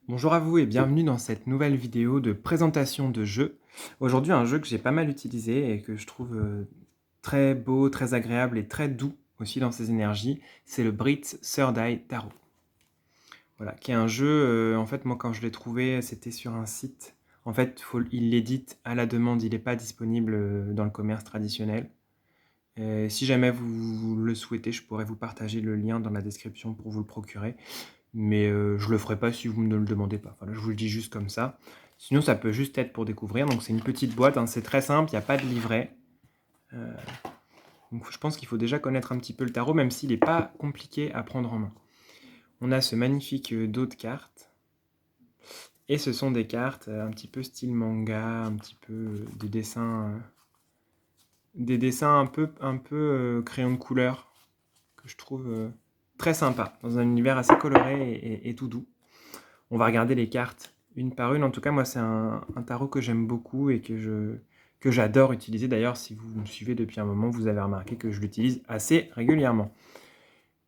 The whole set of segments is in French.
Bonjour à vous et bienvenue dans cette nouvelle vidéo de présentation de jeu. Aujourd'hui, un jeu que j'ai pas mal utilisé et que je trouve très beau, très agréable et très doux aussi dans ses énergies, c'est le Brit Third Eye Tarot. Voilà, qui est un jeu, en fait, moi quand je l'ai trouvé, c'était sur un site. En fait, il l'édite à la demande, il n'est pas disponible dans le commerce traditionnel. Si jamais vous le souhaitez, je pourrais vous partager le lien dans la description pour vous le procurer. Mais je le ferai pas si vous ne le demandez pas. Voilà, je vous le dis juste comme ça. Sinon, ça peut juste être pour découvrir. Donc, c'est une petite boîte, hein, c'est très simple, il n'y a pas de livret. Euh, donc, je pense qu'il faut déjà connaître un petit peu le tarot, même s'il n'est pas compliqué à prendre en main. On a ce magnifique dos de cartes. Et ce sont des cartes un petit peu style manga, un petit peu des dessins un peu crayon de couleur, que je trouve très sympa, dans un univers assez coloré et tout doux. On va regarder les cartes une par une. En tout cas, moi, c'est un tarot que j'aime beaucoup et que j'adore utiliser. D'ailleurs, si vous me suivez depuis un moment, vous avez remarqué que je l'utilise assez régulièrement.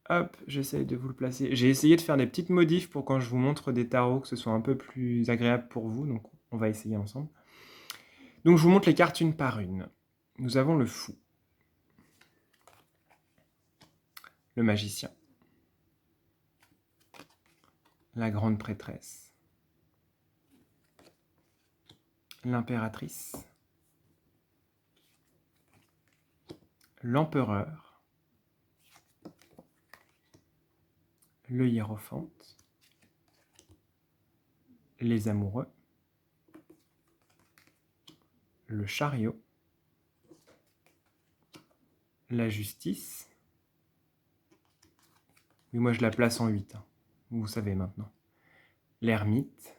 Hop, j'essaie de vous le placer. J'ai essayé de faire des petites modifs pour quand je vous montre des tarots, que ce soit un peu plus agréable pour vous. Donc, on va essayer ensemble. Donc, je vous montre les cartes une par une. Nous avons le fou, le magicien, la grande prêtresse, l'impératrice, l'empereur, le hiérophante, les amoureux, le chariot, la justice. Oui, moi je la place en 8, hein. Vous savez maintenant. L'ermite,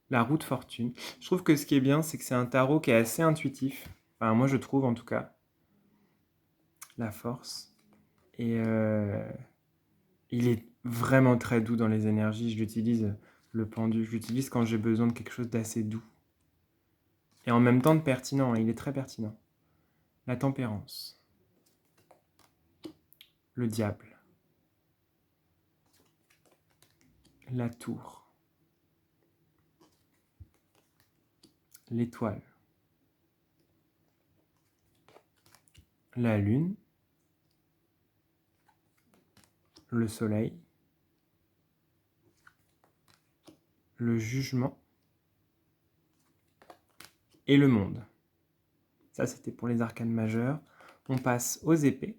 la roue de fortune. Je trouve que ce qui est bien, c'est que c'est un tarot qui est assez intuitif. Enfin, moi je trouve en tout cas. La force. Et il est vraiment très doux dans les énergies. Je l'utilise, le pendu, je l'utilise quand j'ai besoin de quelque chose d'assez doux. Et en même temps de pertinent, hein. Il est très pertinent. La tempérance, le diable, la tour, l'étoile, la lune, le soleil, le jugement et le monde. Ça, c'était pour les arcanes majeures. On passe aux épées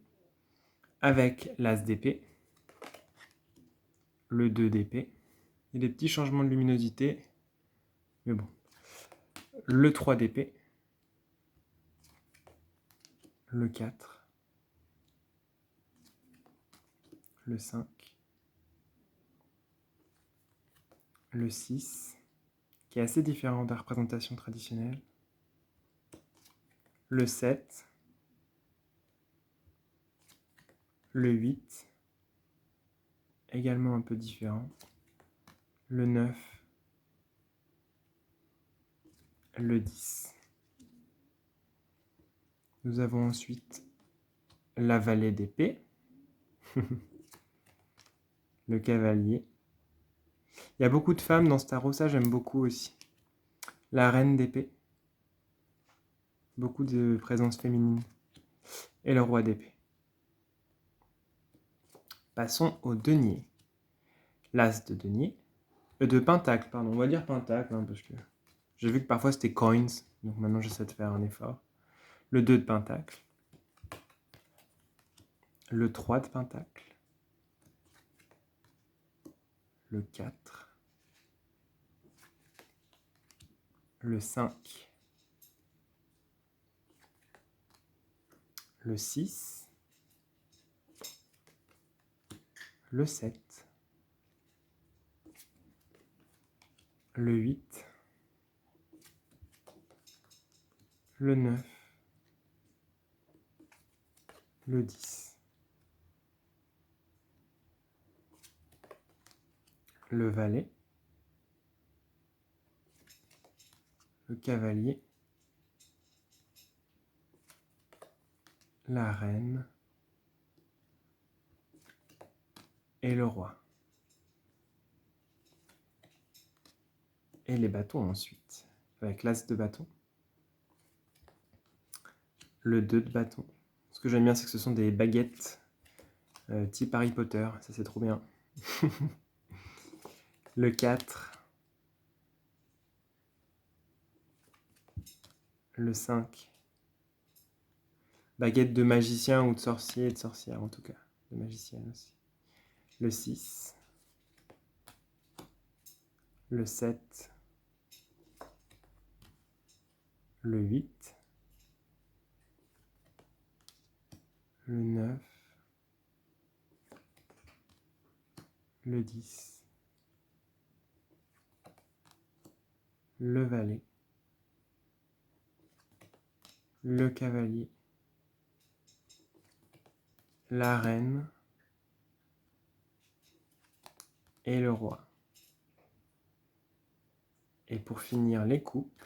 avec l'as d'épée, le 2 d'épée. Il y a des petits changements de luminosité, mais bon. Le 3 d'épée, le 4, le 5, le 6, qui est assez différent de la représentation traditionnelle, le 7, le 8, également un peu différent, le 9, le 10. Nous avons ensuite la vallée d'épée, le cavalier. Il y a beaucoup de femmes dans ce tarot, ça j'aime beaucoup aussi. La reine d'épée, beaucoup de présence féminine. Et le roi d'épée. Passons au denier. L'as de denier, de pentacle, pardon, on va dire pentacle, hein, parce que j'ai vu que parfois c'était coins, donc maintenant j'essaie de faire un effort. Le 2 de pentacle, le 3 de pentacle, le 4, le 5, le 6, le 7, le 8, le 9, le 10, le valet, le cavalier, la reine et le roi. Et les bâtons ensuite, avec l'as de bâton. Le 2 de bâton. Ce que j'aime bien, c'est que ce sont des baguettes type Harry Potter, ça c'est trop bien. Le 4. Le 5. Baguette de magicien ou de sorcier et de sorcière en tout cas. De magicienne aussi. Le 6. Le 7. Le 8. Le 9. Le 10. Le valet. Le cavalier. La reine. Et le roi. Et pour finir, les coupes,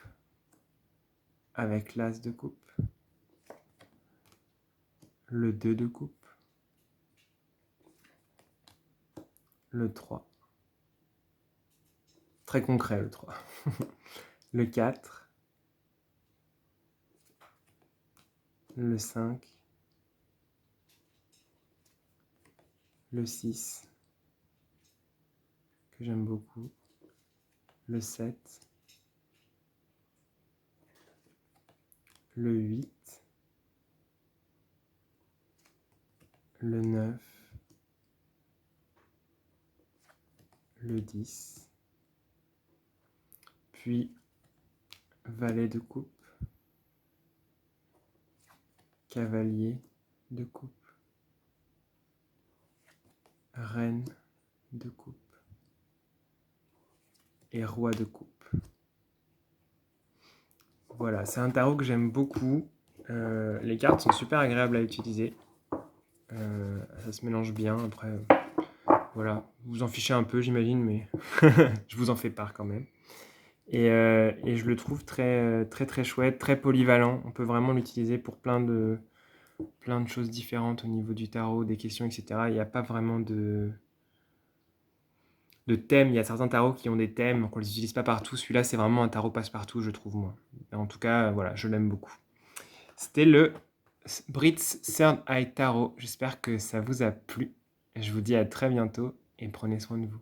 avec l'as de coupe, le 2 de coupe, le 3, très concret le 3, le 4, le 5, le 6, que j'aime beaucoup, le 7, le 8, le 9, le 10, puis valet de coupe, cavalier de coupe, reine de coupe et roi de coupe. Voilà, c'est un tarot que j'aime beaucoup. Les cartes sont super agréables à utiliser. Ça se mélange bien. Après, voilà, vous vous en fichez un peu, j'imagine, mais je vous en fais part quand même. Et je le trouve très, très, très chouette, très polyvalent. On peut vraiment l'utiliser pour plein de choses différentes au niveau du tarot, des questions, etc. Il n'y a pas vraiment de thème. Il y a certains tarots qui ont des thèmes, qu'on ne les utilise pas partout. Celui-là, c'est vraiment un tarot passe-partout, je trouve, moi. En tout cas, voilà, je l'aime beaucoup. C'était le Brits Third Eye Tarot. J'espère que ça vous a plu. Je vous dis à très bientôt et prenez soin de vous.